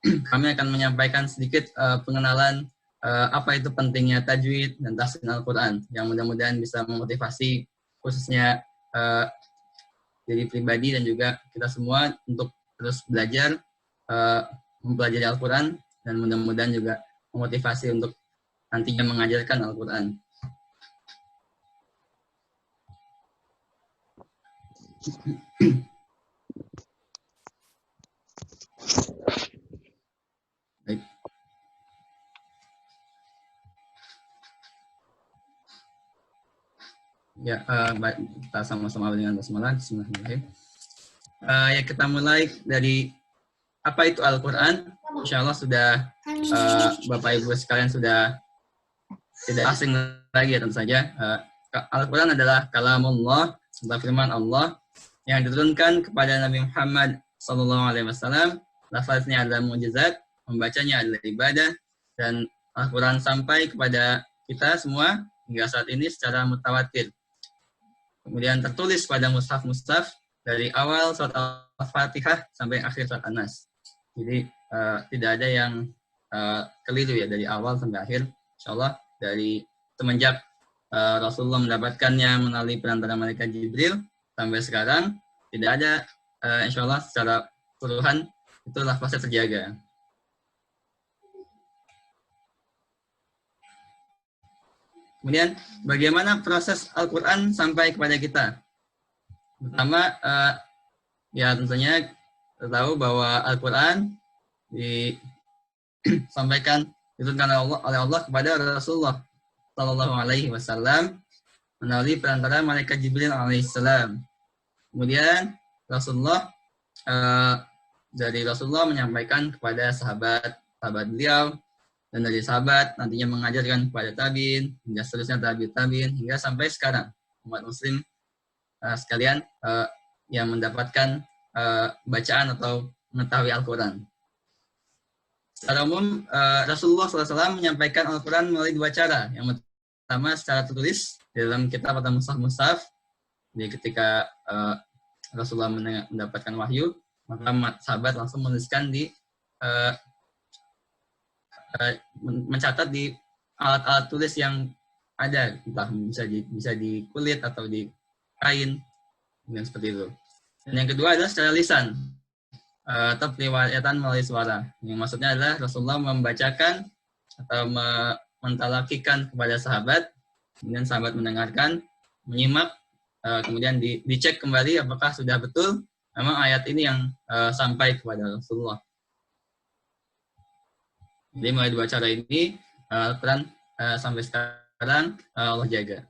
kami akan menyampaikan sedikit pengenalan apa itu pentingnya tajwid dan tahsin Al-Quran, yang mudah-mudahan bisa memotivasi khususnya diri pribadi dan juga kita semua untuk terus belajar mempelajari Al-Quran, dan mudah-mudahan juga memotivasi untuk nantinya mengajarkan Al-Quran. Baik. Ya, baik, kita sama-sama dengan basmalah. Bismillahirrahmanirrahim. Ya, kita mulai dari apa itu Al-Quran. Insya Allah sudah Bapak Ibu sekalian sudah tidak asing lagi ya tentu saja. Al-Quran adalah kalamullah, firman Allah yang diturunkan kepada Nabi Muhammad SAW. Lafaznya adalah mukjizat, membacanya adalah ibadah, dan Al-Quran sampai kepada kita semua hingga saat ini secara mutawatir. Kemudian tertulis pada mushaf-mushaf dari awal surat Al-Fatihah sampai akhir surat An-Nas. Jadi tidak ada yang keliru ya dari awal sampai akhir. Insyaallah dari semenjak Rasulullah mendapatkannya melalui perantara malaikat Jibril sampai sekarang tidak ada insyaallah secara keseluruhan itu lafaznya terjaga. Kemudian bagaimana proses Al-Quran sampai kepada kita? Pertama, ya tentunya kita tahu bahwa Al-Quran disampaikan diturunkan oleh Allah kepada Rasulullah Sallallahu Alaihi Wasallam melalui perantara malaikat Jibril Alaihissalam. Kemudian dari Rasulullah menyampaikan kepada sahabat beliau, dan dari sahabat nantinya mengajarkan kepada tabiin, hingga seterusnya tabiin, hingga sampai sekarang umat muslim sekalian yang mendapatkan bacaan atau mengetahui Al-Quran. Secara umum, Rasulullah SAW menyampaikan Al-Quran melalui dua cara. Yang pertama secara tertulis dalam kitab atau mushaf-mushaf. Jadi ketika Rasulullah mendapatkan wahyu, maka sahabat langsung menuliskan di mencatat di alat-alat tulis yang ada, entah bisa di kulit atau di kain, dan seperti itu. Dan yang kedua adalah secara lisan atau riwayatan melalui suara. Yang maksudnya adalah Rasulullah membacakan atau mentalakikan kepada sahabat, kemudian sahabat mendengarkan, menyimak, kemudian dicek kembali apakah sudah betul memang ayat ini yang sampai kepada Rasulullah. Jadi mulai dua cara ini Al-Quran sampai sekarang Allah jaga.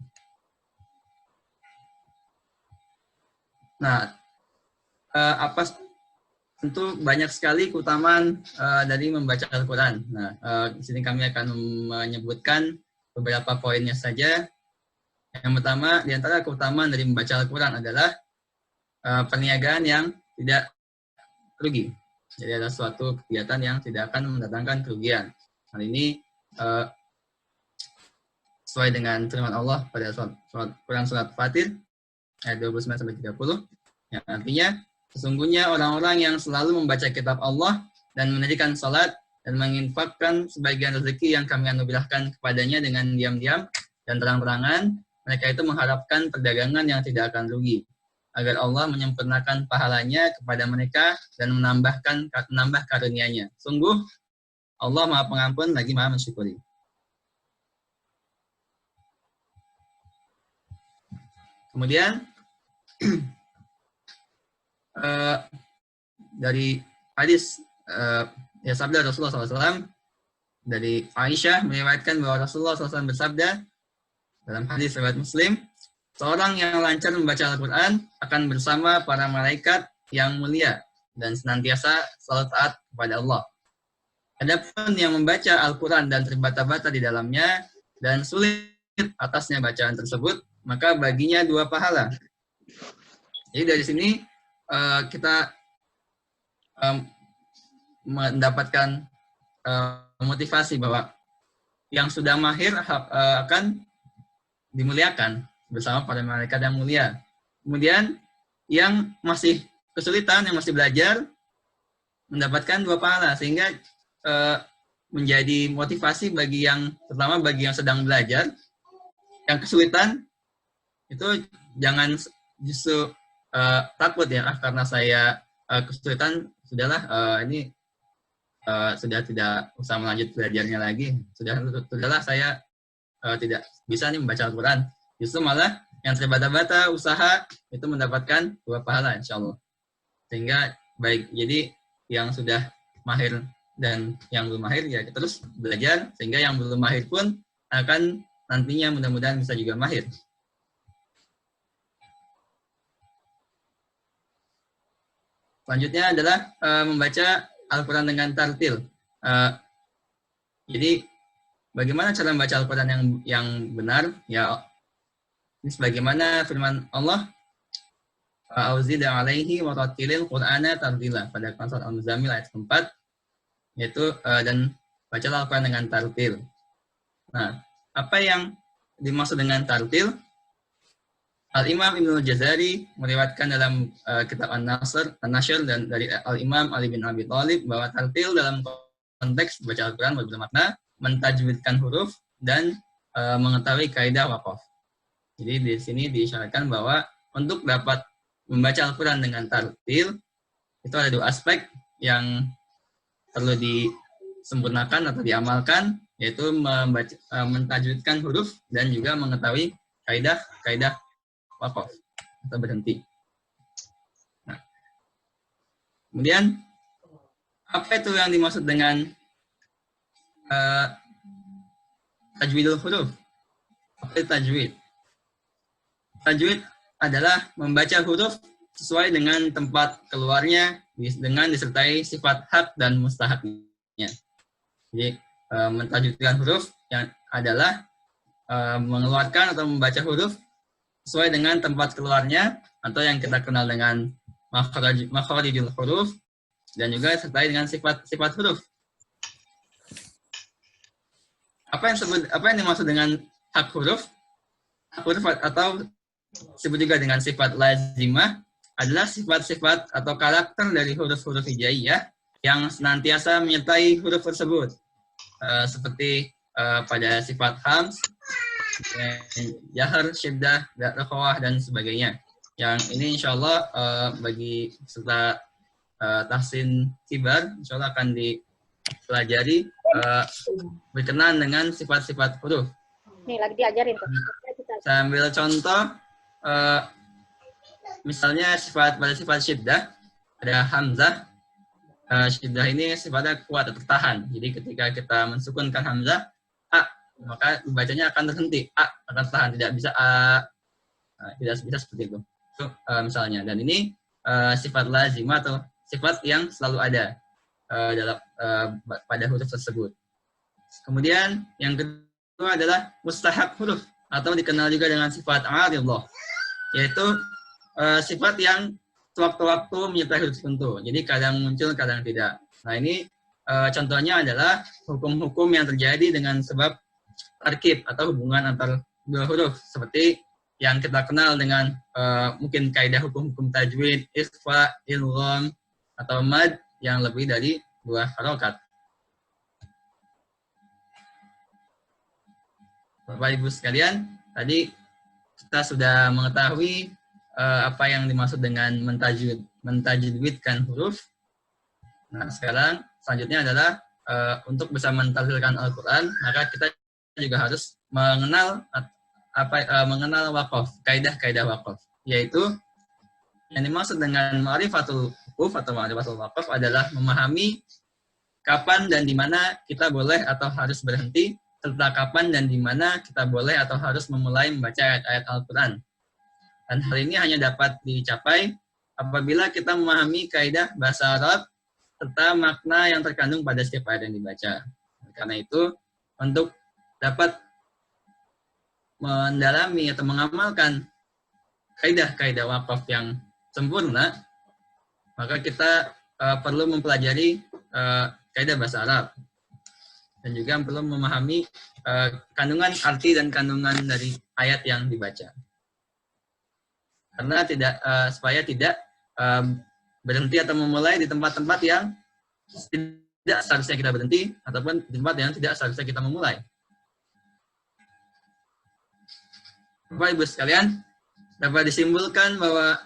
Nah, tentu banyak sekali keutamaan dari membaca Al-Quran. Nah, di sini kami akan menyebutkan beberapa poinnya saja. Yang pertama, di antara keutamaan dari membaca Al-Quran adalah perniagaan yang tidak rugi. Jadi ada suatu kegiatan yang tidak akan mendatangkan kerugian. Hal ini sesuai dengan firman Allah pada Quran surat Fatir ayat 29-30, yang artinya sesungguhnya orang-orang yang selalu membaca kitab Allah dan mendirikan salat dan menginfakkan sebagian rezeki yang kami anugerahkan kepadanya dengan diam-diam dan terang-terangan, mereka itu mengharapkan perdagangan yang tidak akan rugi, agar Allah menyempurnakan pahalanya kepada mereka dan menambah karunia-Nya. Sungguh Allah Maha Pengampun lagi Maha Mensyukuri. Kemudian dari hadis ya sabda Rasulullah SAW dari Aisyah meriwayatkan bahwa Rasulullah SAW bersabda dalam hadis riwayat Muslim, seorang yang lancar membaca Al-Quran akan bersama para malaikat yang mulia dan senantiasa selalu taat kepada Allah. Adapun yang membaca Al-Quran dan terbata-bata di dalamnya dan sulit atasnya bacaan tersebut, maka baginya 2 pahala. Jadi dari sini kita mendapatkan motivasi bahwa yang sudah mahir akan dimuliakan bersama para malaikat yang mulia. Kemudian yang masih kesulitan, yang masih belajar, mendapatkan 2 pahala, sehingga menjadi motivasi bagi yang, terutama bagi yang sedang belajar, yang kesulitan, itu jangan justru takut ya, karena saya kesulitan, sudahlah ini sudah tidak usah melanjut belajarnya lagi, sudahlah saya tidak bisa nih membaca Al-Quran. Justru malah yang terbata-bata usaha itu mendapatkan 2 pahala insya Allah. Sehingga baik, jadi yang sudah mahir dan yang belum mahir ya terus belajar, sehingga yang belum mahir pun akan nantinya mudah-mudahan bisa juga mahir. Selanjutnya adalah membaca Al-Quran dengan tartil. Jadi bagaimana cara membaca Al-Quran yang benar? Ya, ini sebagaimana firman Allah, "Auzid alaihi wa rattilil Qur'ana tartila" pada surat Al-Muzammil ayat 4, yaitu dan bacalah Al-Quran dengan tartil. Nah, apa yang dimaksud dengan tartil? Al-Imam Ibnu Jazari meriwayatkan dalam kitab An-Nasr dan dari Al-Imam Ali bin Abi Thalib bahwa tartil dalam konteks baca Al-Quran bermakna mentajwidkan huruf dan mengetahui kaidah waqaf. Jadi di sini diisyaratkan bahwa untuk dapat membaca Al-Quran dengan tartil itu ada 2 aspek yang perlu disempurnakan atau diamalkan, yaitu mentajwidkan huruf dan juga mengetahui kaidah waqaf atau berhenti. Nah, kemudian apa itu yang dimaksud dengan tajwidul huruf? Apa itu tajwid? Tajwid adalah membaca huruf sesuai dengan tempat keluarnya dengan disertai sifat hak dan mustahaknya. Jadi mentajwidkan huruf yang adalah mengeluarkan atau membaca huruf sesuai dengan tempat keluarnya atau yang kita kenal dengan makharijul huruf, dan juga disertai dengan sifat huruf. Apa yang dimaksud dengan hak huruf? Hak huruf atau disebut juga dengan sifat lazimah adalah sifat-sifat atau karakter dari huruf-huruf hijaiyah yang senantiasa menyertai huruf tersebut. Seperti pada sifat hams, jahar, syiddah, rakhawah, dan sebagainya. Yang ini insya Allah bagi peserta tahsin kibar, insya Allah akan dipelajari berkenan dengan sifat-sifat huruf. Nih lagi diajarin tuh. Saya ambil contoh, misalnya pada sifat syiddah, ada hamzah. Syiddah ini sifatnya kuat atau tertahan. Jadi ketika kita mensukunkan hamzah, a, maka bacanya akan terhenti, a akan tahan, tidak bisa a, tidak bisa seperti itu. Itu misalnya, dan ini sifat lazimah atau sifat yang selalu ada dalam pada huruf tersebut. Kemudian yang kedua adalah mustahak huruf atau dikenal juga dengan sifat aridhah, yaitu sifat yang sewaktu-waktu menyertai huruf tertentu. Jadi kadang muncul, kadang tidak. Nah ini contohnya adalah hukum-hukum yang terjadi dengan sebab tarkib atau hubungan antar 2 huruf, seperti yang kita kenal dengan mungkin kaidah hukum-hukum tajwid, ikhfa, idgham, atau mad yang lebih dari 2 harokat. Bapak Ibu sekalian, tadi kita sudah mengetahui apa yang dimaksud dengan mentajwidkan huruf. Nah, sekarang selanjutnya adalah untuk bisa mentafsirkan Al-Quran, maka kita juga harus mengenal mengenal waqaf, kaidah-kaidah waqaf, yaitu yang dimaksud dengan ma'rifatul waquf atau ma'rifatul waqaf adalah memahami kapan dan di mana kita boleh atau harus berhenti, serta kapan dan di mana kita boleh atau harus memulai membaca ayat-ayat Al-Quran. Dan hal ini hanya dapat dicapai apabila kita memahami kaidah bahasa Arab serta makna yang terkandung pada setiap ayat yang dibaca. Karena itu, untuk dapat mendalami atau mengamalkan kaidah-kaidah wakaf yang sempurna, maka kita perlu mempelajari kaidah bahasa Arab dan juga perlu memahami kandungan arti dan kandungan dari ayat yang dibaca. Karena supaya tidak berhenti atau memulai di tempat-tempat yang tidak seharusnya kita berhenti, ataupun di tempat yang tidak seharusnya kita memulai. Bapak Ibu sekalian, dapat disimpulkan bahwa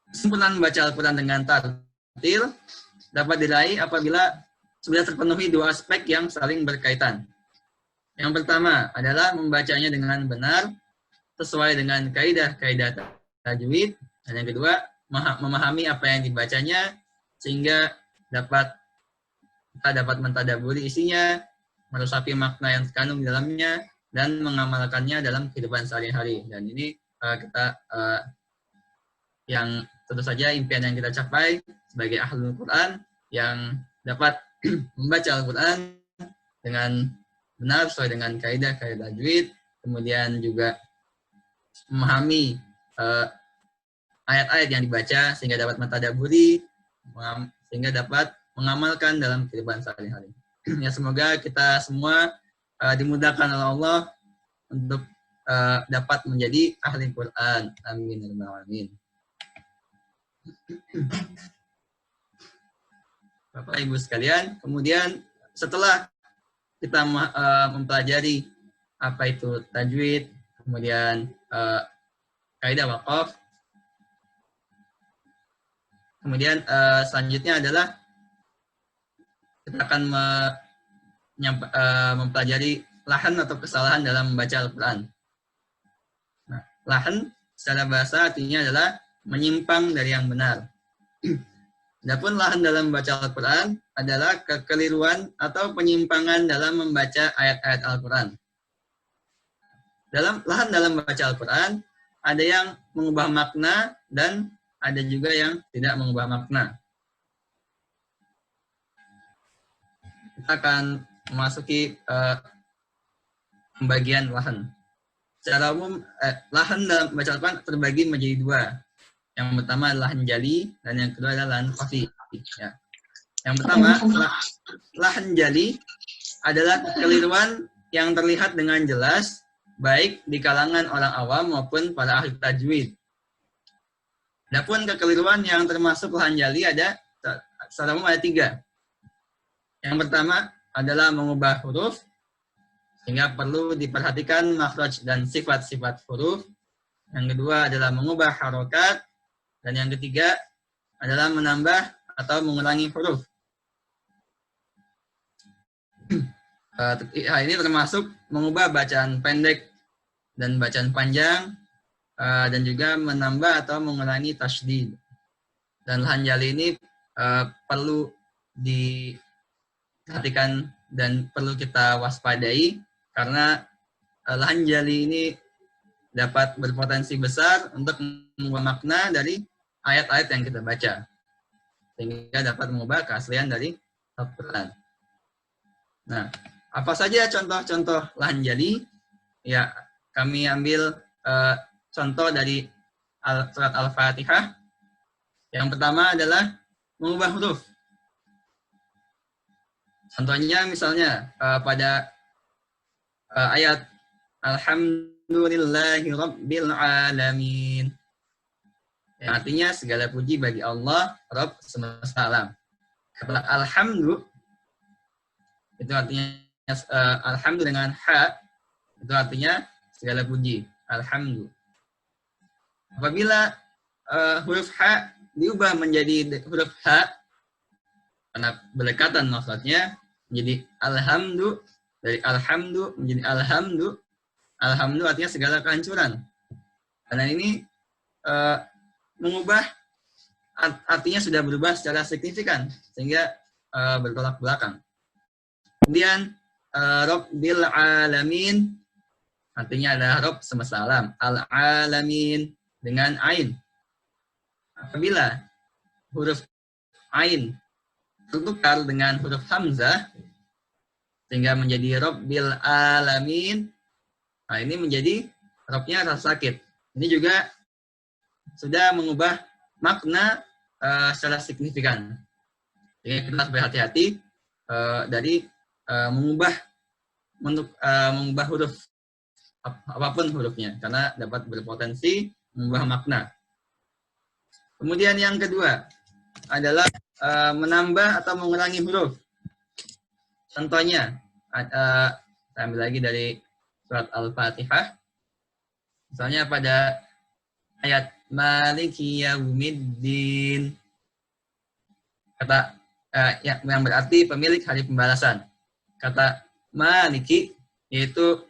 kesempurnaan membaca Al-Quran dengan tartil dapat diraih apabila sudah terpenuhi dua aspek yang saling berkaitan. Yang pertama adalah membacanya dengan benar, sesuai dengan kaidah-kaidah tajwid. Dan yang kedua, memahami apa yang dibacanya, sehingga kita dapat mentadaburi isinya, meresapi makna yang terkandung di dalamnya, dan mengamalkannya dalam kehidupan sehari-hari. Dan ini yang tentu saja impian yang kita capai sebagai ahlul Quran, yang dapat membaca Al-Quran dengan benar sesuai dengan kaidah-kaidah tajwid, kemudian juga memahami ayat-ayat yang dibaca sehingga dapat mentadaburi, sehingga dapat mengamalkan dalam kehidupan sehari-hari. Ya, semoga kita semua dimudahkan oleh Allah untuk dapat menjadi ahli Quran. Amin. Amin. Bapak Ibu sekalian, kemudian setelah kita mempelajari apa itu tajwid, kemudian kaidah waqaf, kemudian selanjutnya adalah kita akan mempelajari lahan atau kesalahan dalam membaca Al-Quran. Nah, lahan secara bahasa artinya adalah menyimpang dari yang benar. Adapun lahan dalam membaca Al-Quran adalah kekeliruan atau penyimpangan dalam membaca ayat-ayat Al-Quran. Lahan dalam membaca Al-Quran ada yang mengubah makna dan ada juga yang tidak mengubah makna. Kita akan memasuki pembagian lahan. Secara umum, lahan dalam membaca Al-Quran terbagi menjadi dua. Yang pertama adalah lahan jali, dan yang kedua adalah lahan khafi. Ya. Yang pertama, lahan jali adalah kekeliruan yang terlihat dengan jelas, baik di kalangan orang awam maupun para ahli tajwid. Adapun kekeliruan yang termasuk lahan jali secara umum ada tiga. Yang pertama adalah mengubah huruf, sehingga perlu diperhatikan makhraj dan sifat-sifat huruf. Yang kedua adalah mengubah harokat, dan yang ketiga adalah menambah atau mengurangi huruf. Ini termasuk mengubah bacaan pendek dan bacaan panjang, dan juga menambah atau mengurangi tasydid. Dan lahan jali ini perlu diperhatikan dan perlu kita waspadai, karena lahan jali ini dapat berpotensi besar untuk mengubah makna dari ayat-ayat yang kita baca, sehingga dapat mengubah keaslian dari Al-Quran. Nah, apa saja contoh-contoh lahan jali? Ya, kami ambil contoh dari surat Al-Fatihah. Yang pertama adalah mengubah huruf. Contohnya misalnya pada ayat Alhamdulillahi Rabbil Alamin. Yang artinya segala puji bagi Allah, Rabb semesta alam. Kata alhamdu, itu artinya alhamdu dengan ha, itu artinya segala puji. Alhamdu. Apabila huruf ha diubah menjadi huruf ha, karena berdekatan maksudnya, menjadi alhamdu, dari alhamdu menjadi alhamdu. Alhamdu artinya segala kehancuran. Karena ini mengubah artinya sudah berubah secara signifikan, sehingga bertolak belakang. Kemudian Rabbil Alamin artinya adalah Rabb semesta alam. Al-Alamin dengan ain. Apabila huruf ain tertukar dengan huruf hamzah sehingga menjadi Rabbil Alamin, nah ini menjadi Rabbnya rasa sakit. Ini juga sudah mengubah makna secara signifikan. Jadi kita harus berhati-hati dari mengubah huruf apapun hurufnya, karena dapat berpotensi mengubah makna. Kemudian yang kedua adalah menambah atau mengurangi huruf. Contohnya, saya ambil lagi dari surat Al-Fatihah. Misalnya pada ayat Maliki Yaumiddin, kata yang berarti pemilik hari pembalasan. Kata Maliki yaitu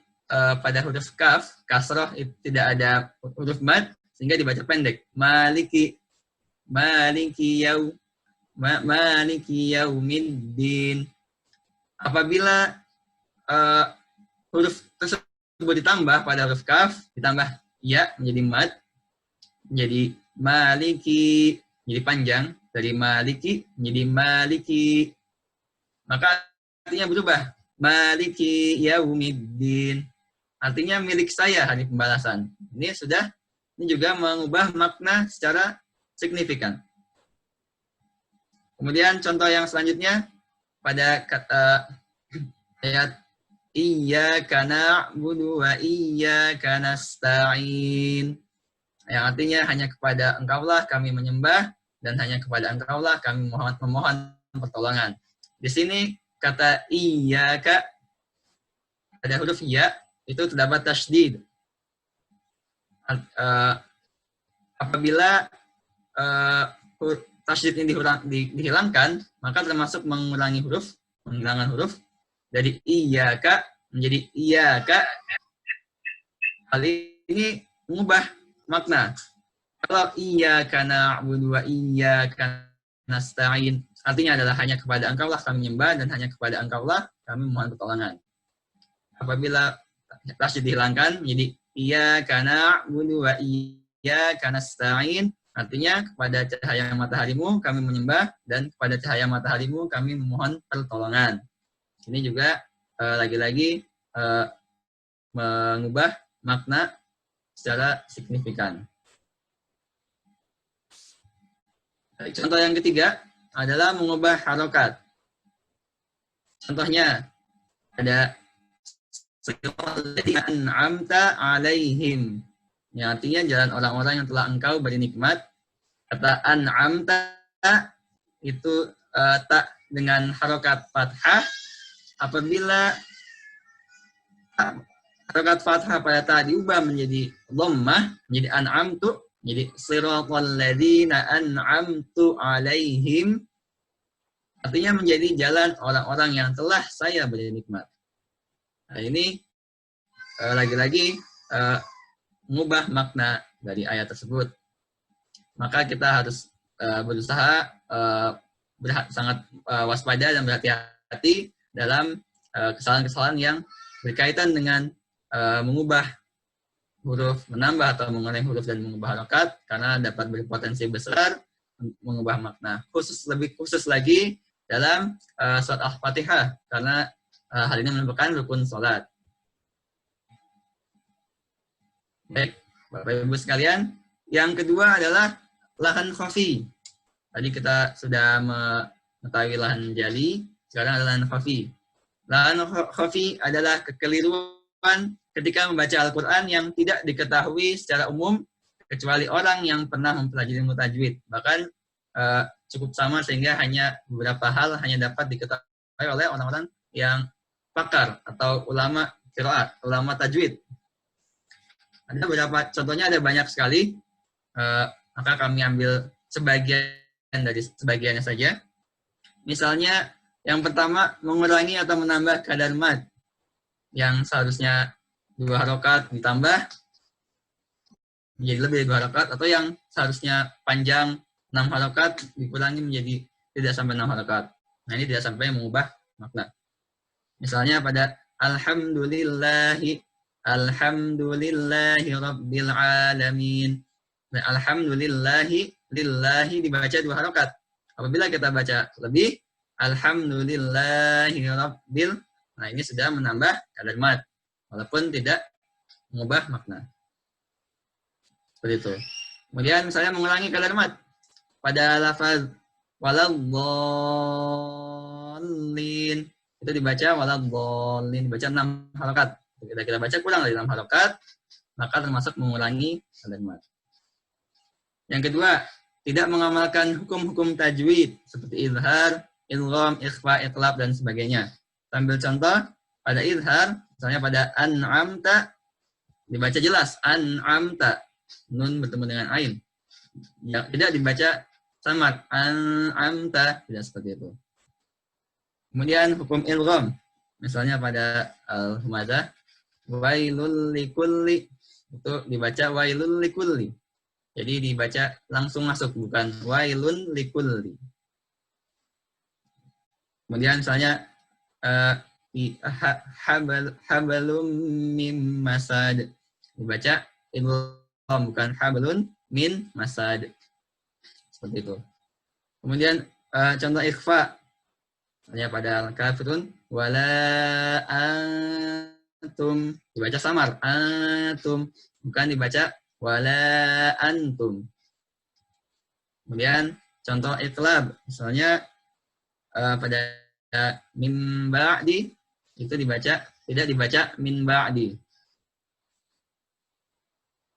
pada huruf kaf, kasroh itu tidak ada huruf mad sehingga dibaca pendek. Maliki Yaumiddin. Apabila huruf tersebut ditambah pada huruf kaf, ditambah ya menjadi mad, menjadi maliki, menjadi panjang, dari maliki menjadi maliki, maka artinya berubah. Maliki yaumiddin, artinya milik saya hari pembalasan. Ini juga mengubah makna secara signifikan. Kemudian contoh yang selanjutnya pada kata ayat iyyaka na'budu wa iyyaka nasta'in, yang artinya hanya kepada Engkaulah kami menyembah dan hanya kepada Engkaulah kami memohon pertolongan. Di sini kata iyyaka pada huruf ya itu terdapat tasydid. Apabila tasydid ini dihilangkan, maka termasuk menghilangkan huruf dari iyyaka menjadi iyyaka. Hal ini mengubah makna. Kalau iyyaka na'budu wa iyyaka nasta'in, artinya adalah hanya kepada Engkaulah kami menyembah dan hanya kepada Engkaulah kami mohon pertolongan. Apabila tasydid dihilangkan menjadi iyyaka na'budu wa iyyaka nasta'in, artinya kepada cahaya mataharimu kami menyembah dan kepada cahaya mataharimu kami memohon pertolongan. Ini juga lagi-lagi mengubah makna secara signifikan. Contoh yang ketiga adalah mengubah harokat. Contohnya ada an'amta alaihim, yang artinya jalan orang-orang yang telah engkau beri nikmat. Kata an'amta itu tak dengan harokat fathah. Apabila harokat fathah pada ta diubah menjadi dhammah, menjadi an'amtu, jadi siratal ladzina an'amtu alaihim, artinya menjadi jalan orang-orang yang telah saya beri nikmat. Nah, ini lagi-lagi mengubah makna dari ayat tersebut. Maka kita harus berusaha sangat waspada dan berhati-hati dalam kesalahan-kesalahan yang berkaitan dengan mengubah huruf, menambah atau mengurangi huruf dan mengubah harokat, karena dapat berpotensi besar mengubah makna. Lebih khusus lagi dalam surat Al-Fatihah, karena hal ini merupakan rukun sholat. Baik, Bapak Ibu sekalian, yang kedua adalah lahan khafi. Tadi kita sudah mengetahui lahan jali, sekarang adalah lahan khafi. Lahan khafi adalah kekeliruan ketika membaca Al-Quran yang tidak diketahui secara umum kecuali orang yang pernah mempelajari ilmu tajwid. Bahkan cukup sama sehingga hanya beberapa hal hanya dapat diketahui oleh orang-orang yang pakar atau ulama qiraat, ulama tajwid. Ada beberapa contohnya, ada banyak sekali. Maka kami ambil sebagiannya saja. Misalnya yang pertama, mengurangi atau menambah kadar mad yang seharusnya 2 harokat ditambah menjadi lebih dari 2 harokat, atau yang seharusnya panjang 6 harokat dikurangi menjadi tidak sampai 6 harokat. Nah, ini tidak sampai mengubah makna. Misalnya pada alhamdulillahi rabbil alamin. Nah, alhamdulillahi, lillahi dibaca 2 harokat. Apabila kita baca lebih, alhamdulillahi rabbil, nah ini sudah menambah kadar mad, walaupun tidak mengubah makna. Seperti itu. Kemudian misalnya mengurangi kadar mad pada lafaz waladhdallin, itu dibaca waladhdallin, dibaca 6 harokat. Ketika kita baca kurang dari 6 harokat, maka termasuk mengurangi kadar mad. Yang kedua, tidak mengamalkan hukum-hukum tajwid seperti izhar, idgham, ikhfa, iqlab dan sebagainya. Sambil contoh pada izhar, misalnya pada an'amta dibaca jelas an'amta, nun bertemu dengan ain. Tidak dibaca samar an'amta, tidak seperti itu. Kemudian hukum idgham, misalnya pada al-humazah wailul likulli, itu dibaca wailul likulli. Jadi dibaca langsung masuk, bukan wailun likulli. Kemudian misalnya habalum mim masad, dibaca idgham, bukan habalun min masad. Seperti itu. Kemudian contoh ikhfa, misalnya pada al-kafirun wala antum, dibaca samar antum, bukan dibaca wala antum. Kemudian contoh iqlab, misalnya pada min ba'di, itu tidak dibaca min ba'di.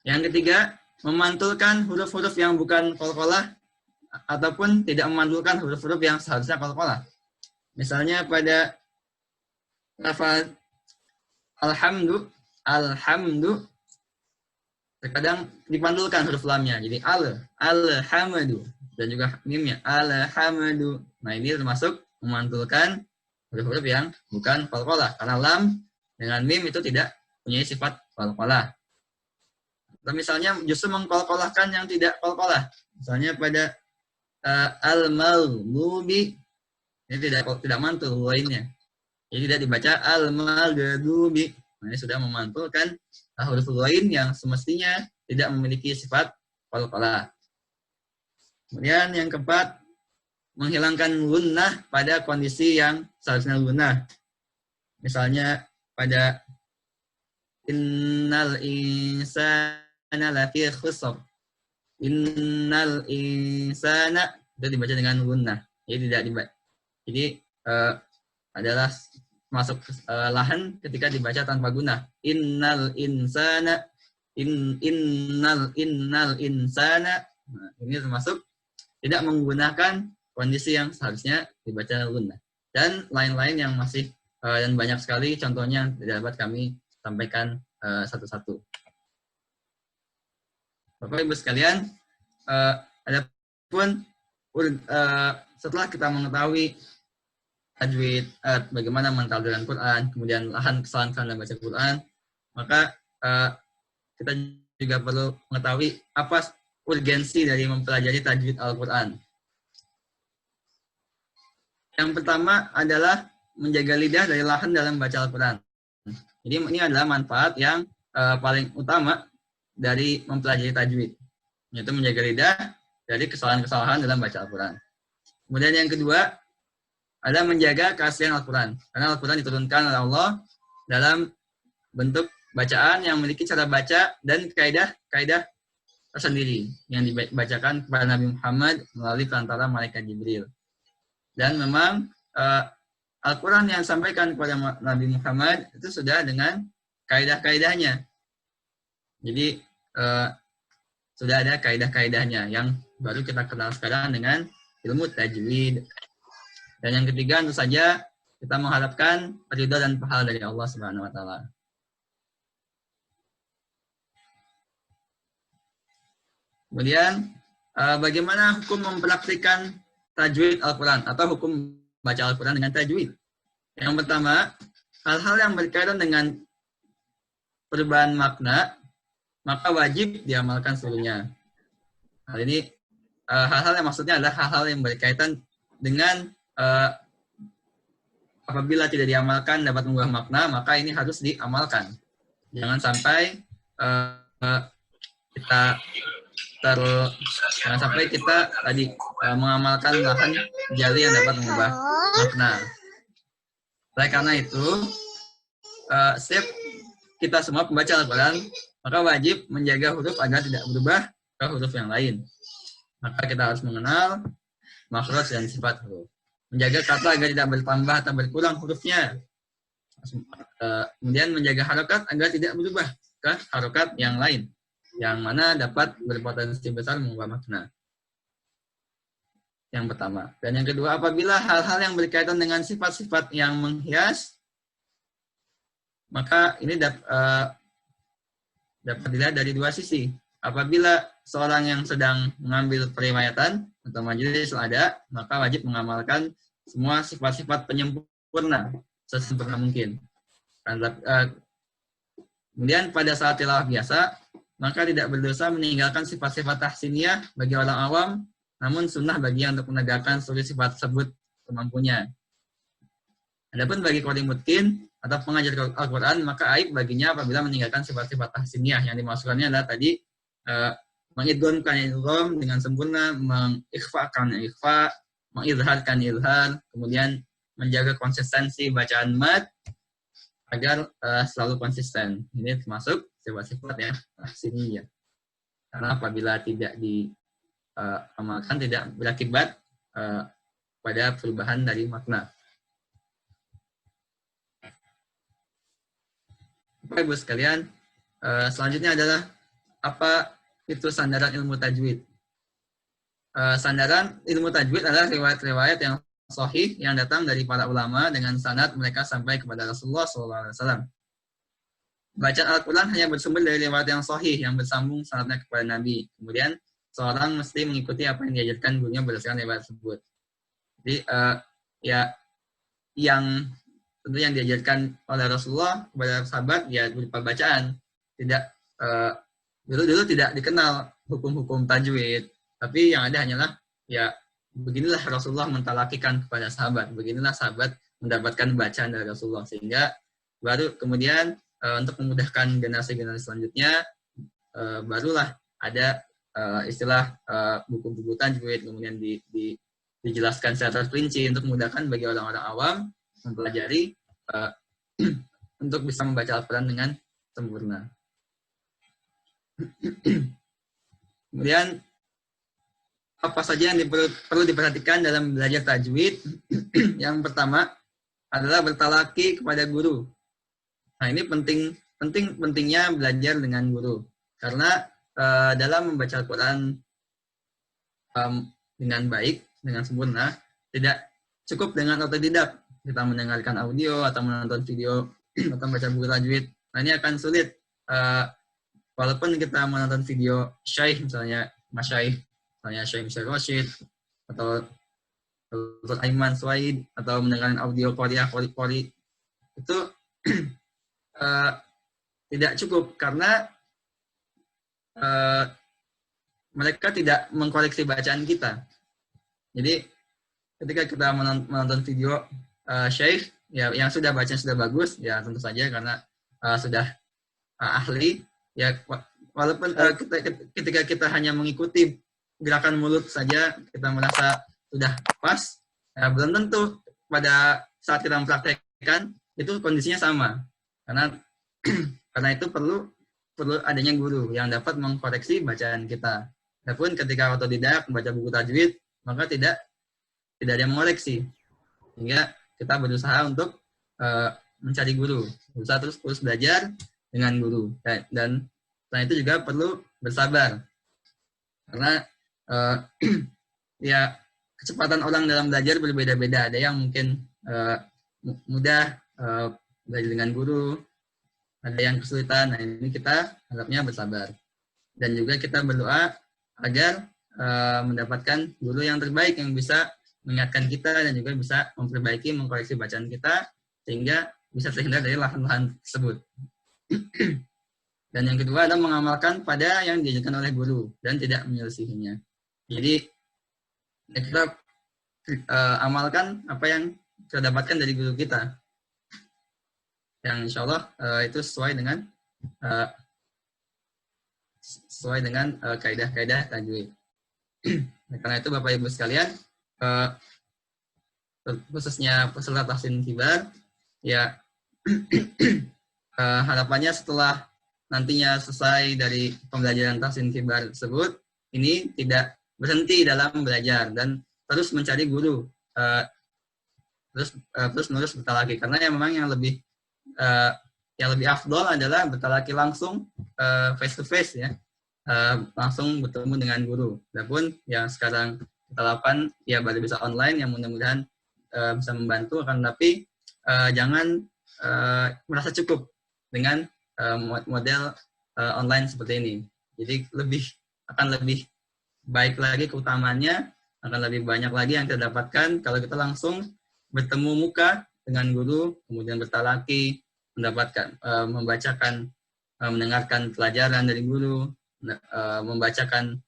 Yang ketiga, memantulkan huruf-huruf yang bukan qalqalah ataupun tidak memantulkan huruf-huruf yang seharusnya qalqalah. Misalnya pada lafaz alhamdu terkadang dipantulkan huruf lamnya, jadi alhamdu, dan juga mimnya alhamdu. Nah, ini termasuk memantulkan huruf-huruf yang bukan qalqalah, karena lam dengan mim itu tidak punya sifat qalqalah. Atau misalnya justru mengqalqalahkan yang tidak qalqalah, misalnya pada al-maghdubi, ini tidak mantul lainnya, jadi tidak dibaca al-maghdubi. Nah, ini sudah memantulkan huruf lain yang semestinya tidak memiliki sifat qalqalah. Kemudian yang keempat, menghilangkan gunnah pada kondisi yang seharusnya gunnah. Misalnya pada innal insana lafi khusr. Innal insana itu dibaca dengan gunnah. Jadi tidak dibaca. Jadi adalah masuk lahan ketika dibaca tanpa guna. Innal insana innal insana. Nah, ini termasuk tidak menggunakan kondisi yang seharusnya dibaca guna. Dan lain-lain yang masih dan banyak sekali contohnya dapat kami sampaikan satu-satu. Bapak Ibu sekalian, adapun setelah kita mengetahui tajwid, bagaimana mentadbirkan Quran, kemudian lahan kesalahan dalam baca Quran, maka kita juga perlu mengetahui apa urgensi dari mempelajari tajwid Al-Quran. Yang pertama adalah menjaga lidah dari lahan dalam baca Al-Quran. Jadi ini adalah manfaat yang paling utama dari mempelajari tajwid, yaitu menjaga lidah dari kesalahan-kesalahan dalam baca Al-Quran. Kemudian yang kedua adalah menjaga keaslian Al-Quran. Karena Al-Quran diturunkan oleh Allah dalam bentuk bacaan yang memiliki cara baca dan kaidah tersendiri yang dibacakan kepada Nabi Muhammad melalui perantara malaikat Jibril. Dan memang Al-Quran yang disampaikan kepada Nabi Muhammad itu sudah dengan kaidah-kaidahnya. Jadi sudah ada kaidah-kaidahnya yang baru kita kenal sekarang dengan ilmu tajwid. Dan yang ketiga tentu saja kita mengharapkan ridha dan pahala dari Allah Subhanahu wa taala. Kemudian bagaimana hukum mempraktikkan tajwid Al-Quran atau hukum baca Al-Quran dengan tajwid? Yang pertama, hal-hal yang berkaitan dengan perubahan makna, maka wajib diamalkan seluruhnya. Hal ini hal-hal yang maksudnya adalah hal-hal yang berkaitan dengan apabila tidak diamalkan dapat mengubah makna, maka ini harus diamalkan. Jangan sampai jangan sampai kita tadi mengamalkan lahan jali yang dapat mengubah makna. Oleh karena itu, setiap kita semua pembaca Al-Quran, maka wajib menjaga huruf agar tidak berubah ke huruf yang lain. Maka kita harus mengenal makhraj dan sifat huruf. Menjaga kata agar tidak bertambah atau berkurang hurufnya. Kemudian menjaga harokat agar tidak berubah ke harokat yang lain, yang mana dapat berpotensi besar mengubah makna. yang pertama. Dan yang kedua, apabila hal-hal yang berkaitan dengan sifat-sifat yang menghias, maka ini dapat dilihat dari dua sisi. Apabila seorang yang sedang mengambil periwayatan atau majelis ada, maka wajib mengamalkan semua sifat-sifat penyempurna sesempurna mungkin. Kemudian pada saat tilawah biasa, maka tidak berdosa meninggalkan sifat-sifat tahsiniyah bagi orang awam, namun sunnah bagi yang untuk menegakkan seluruh sifat tersebut kemampunya. Adapun bagi qari mutqin atau pengajar Al-Quran, maka aib baginya apabila meninggalkan sifat-sifat tahsiniyah. Yang dimaksudkannya adalah tadi mengidghamkan idgham dengan sempurna, mengikhfakan ikhfa, mengizharkan izhar, kemudian menjaga konsistensi bacaan mad agar selalu konsisten. Ini termasuk sifat-sifat ya tahsiniyah. Karena apabila tidak diamalkan tidak berakibat pada perubahan dari makna. Bapak Ibu sekalian, selanjutnya adalah apa itu sandaran ilmu tajwid. Sandaran ilmu tajwid adalah riwayat-riwayat yang sahih yang datang dari para ulama dengan sanad mereka sampai kepada Rasulullah SAW. Bacaan Al-Quran hanya bersumber dari riwayat yang sahih yang bersambung sanadnya kepada Nabi. Kemudian seorang mesti mengikuti apa yang diajarkan gurunya berdasarkan riwayat tersebut. Jadi tentu yang diajarkan oleh Rasulullah kepada sahabat ya berupa bacaan. Tidak dulu tidak dikenal hukum-hukum tajwid, tapi yang ada hanyalah ya beginilah Rasulullah mentalakikan kepada sahabat, beginilah sahabat mendapatkan bacaan dari Rasulullah, sehingga baru kemudian untuk memudahkan generasi-generasi selanjutnya barulah ada istilah buku-buku tajwid, kemudian dijelaskan secara terperinci untuk memudahkan bagi orang-orang awam mempelajari untuk bisa membaca Al-Quran dengan sempurna. Kemudian apa saja yang perlu diperhatikan dalam belajar tajwid? Yang pertama adalah bertalaki kepada guru. Nah, ini pentingnya belajar dengan guru, karena dalam membaca Al-Quran dengan baik, dengan sempurna, tidak cukup dengan otodidak. Kita mendengarkan audio atau menonton video atau membaca buku tajwid. Nah, ini akan sulit. Walaupun kita menonton video syaikh, misalnya Mas Syaikh, misalnya Syaikh Mr. Rashid, atau Dr. Aiman Suwaid, atau mendengarkan audio Qori, itu tidak cukup, karena mereka tidak mengkoreksi bacaan kita. Jadi, ketika kita menonton video Syaikh, ya yang sudah bacaan sudah bagus, ya tentu saja karena sudah ahli, ya walaupun ketika kita hanya mengikuti gerakan mulut saja kita merasa sudah pas, ya belum tentu pada saat kita mempraktekkan itu kondisinya sama, karena itu perlu adanya guru yang dapat mengkoreksi bacaan kita. Adapun ketika otodidak membaca buku tajwid, maka tidak ada yang mengoreksi, sehingga kita berusaha untuk mencari guru, berusaha terus belajar dengan guru, dan selain itu juga perlu bersabar, karena ya kecepatan orang dalam belajar berbeda-beda. Ada yang mungkin mudah belajar dengan guru, ada yang kesulitan. Nah, ini kita harapnya bersabar, dan juga kita berdoa agar mendapatkan guru yang terbaik yang bisa mengingatkan kita dan juga bisa memperbaiki, mengkoreksi bacaan kita sehingga bisa terhindar dari lahan-lahan tersebut. Dan yang kedua adalah mengamalkan pada yang diajarkan oleh guru dan tidak menyelisihinya. Jadi kita amalkan apa yang kita dapatkan dari guru kita, yang insya Allah itu sesuai dengan kaidah-kaidah tajwid. Karena itu Bapak Ibu sekalian, khususnya peserta tahsin kibar, ya harapannya setelah nantinya selesai dari pembelajaran tahsin kibar tersebut, ini tidak berhenti dalam belajar dan terus mencari guru, terus menerus bertalaki, karena yang lebih afdol adalah bertalaki langsung face to face, ya, langsung bertemu dengan guru. Adapun yang sekarang kita lakukan ya baru bisa online yang mudah-mudahan bisa membantu, akan tapi jangan merasa cukup dengan model online seperti ini. Jadi akan lebih baik lagi, keutamaannya akan lebih banyak lagi yang kita dapatkan kalau kita langsung bertemu muka dengan guru, kemudian bertalaki, membacakan, mendengarkan pelajaran dari guru, membacakan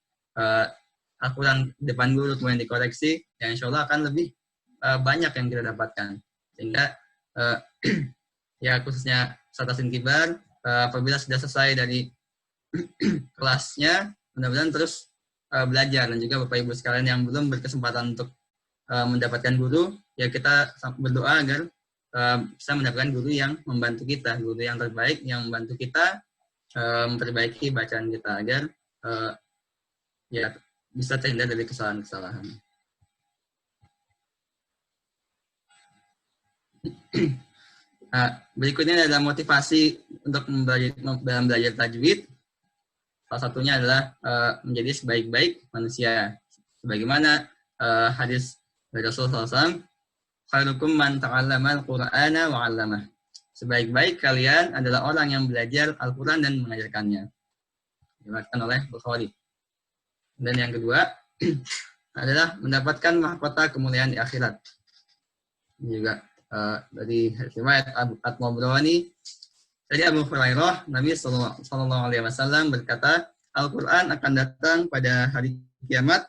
Al-Quran depan guru, kemudian dikoreksi, yang insya Allah akan lebih banyak yang kita dapatkan. Sehingga ya khususnya Satasin Kibar, apabila sudah selesai dari kelasnya, mudah-mudahan terus belajar. Dan juga Bapak Ibu sekalian yang belum berkesempatan untuk mendapatkan guru, ya kita berdoa agar bisa mendapatkan guru yang membantu kita, guru yang terbaik yang membantu kita memperbaiki bacaan kita agar ya bisa terhindar dari kesalahan-kesalahan. Nah, berikutnya adalah motivasi untuk dalam belajar tajwid. Salah satunya adalah menjadi sebaik-baik manusia. Sebagaimana hadis dari Rasulullah SAW, khairukum man ta'allama al-Qur'ana wa 'allamah. Sebaik-baik kalian adalah orang yang belajar Al-Quran dan mengajarkannya. Diriwayatkan oleh Bukhari. Dan yang kedua adalah mendapatkan mahkota kemuliaan di akhirat. Ini juga dari riwayat At-Tabrani dari Abu Hurairah, Nabi Sallallahu Alaihi Wasallam berkata, Al-Quran akan datang pada hari kiamat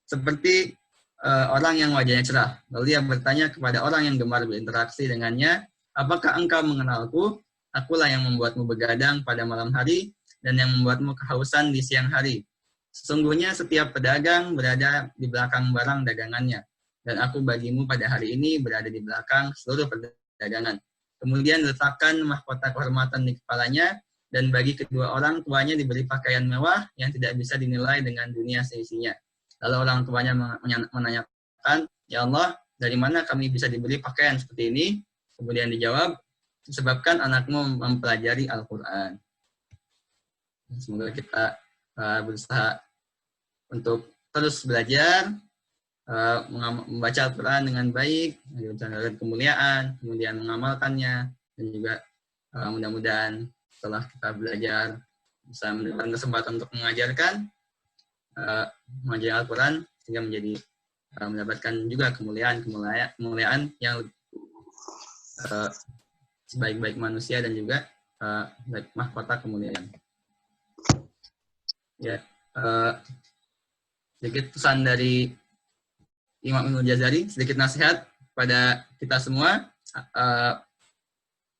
seperti orang yang wajahnya cerah. Lalu dia bertanya kepada orang yang gemar berinteraksi dengannya, apakah engkau mengenalku? Akulah yang membuatmu begadang pada malam hari dan yang membuatmu kehausan di siang hari. Sesungguhnya setiap pedagang berada di belakang barang dagangannya, dan aku bagimu pada hari ini berada di belakang seluruh perdagangan. Kemudian letakkan mahkota kehormatan di kepalanya, dan bagi kedua orang tuanya diberi pakaian mewah yang tidak bisa dinilai dengan dunia seisinya. Lalu orang tuanya menanyakan, ya Allah, dari mana kami bisa diberi pakaian seperti ini? Kemudian dijawab, disebabkan anakmu mempelajari Al-Quran. Semoga kita berusaha untuk terus belajar, membaca Al-Quran dengan baik, menjalankan kemuliaan, kemudian mengamalkannya, dan juga mudah-mudahan setelah kita belajar bisa mendapatkan kesempatan untuk mengajarkan Al-Quran, sehingga mendapatkan juga kemuliaan yang sebaik-baik manusia dan juga mahkota kemuliaan. Ya, sedikit pesan dari Imam Ibnu Jazari, sedikit nasihat pada kita semua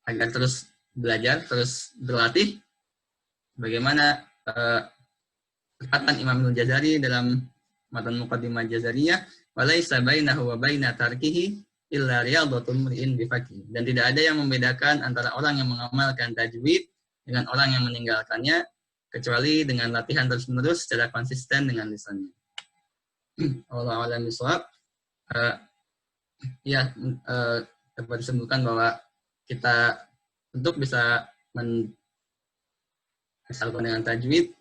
agar terus belajar, terus berlatih. Bagaimana perkataan Imam Ibnu Jazari dalam Matan Muqaddimah Jazariyah, walaisa bainahu wa baina tarkihi illa riyadhatul mri'in bifaqih. Dan tidak ada yang membedakan antara orang yang mengamalkan tajwid dengan orang yang meninggalkannya, kecuali dengan latihan terus-menerus secara konsisten dengan lisannya. Allah a'lam bishawab. Ya, dapat disebutkan bahwa kita untuk bisa mengasalkan dengan tajwid,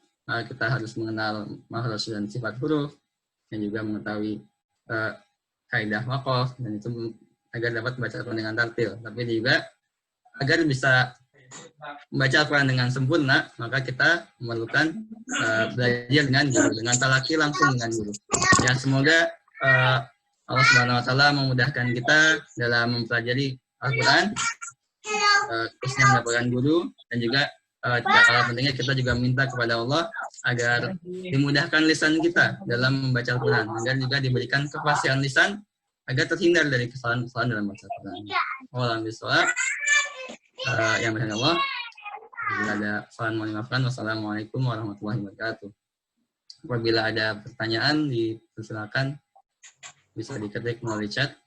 kita harus mengenal makhraj dan sifat huruf, dan juga mengetahui kaidah waqaf, dan itu agar dapat membaca Al-Quran dengan tartil. Tapi juga agar bisa membaca Al-Quran dengan sempurna, maka kita memerlukan belajar dengan guru, dengan talaki langsung dengan guru. Ya, semoga Allah Subhanahu wa Ta'ala memudahkan kita dalam mempelajari Al-Quran, khususnya mendapatkan guru, dan juga tidak kalah pentingnya kita juga minta kepada Allah agar dimudahkan lisan kita dalam membaca Al-Quran, agar juga diberikan kefasihan lisan agar terhindar dari kesalahan-kesalahan dalam membaca Al-Quran. Wallahu a'lam. Yang berkata Allah, bila ada kesalahan mohon dimaafkan. Wassalamualaikum warahmatullahi wabarakatuh. Apabila ada pertanyaan, dipersilakan bisa diketik melalui chat.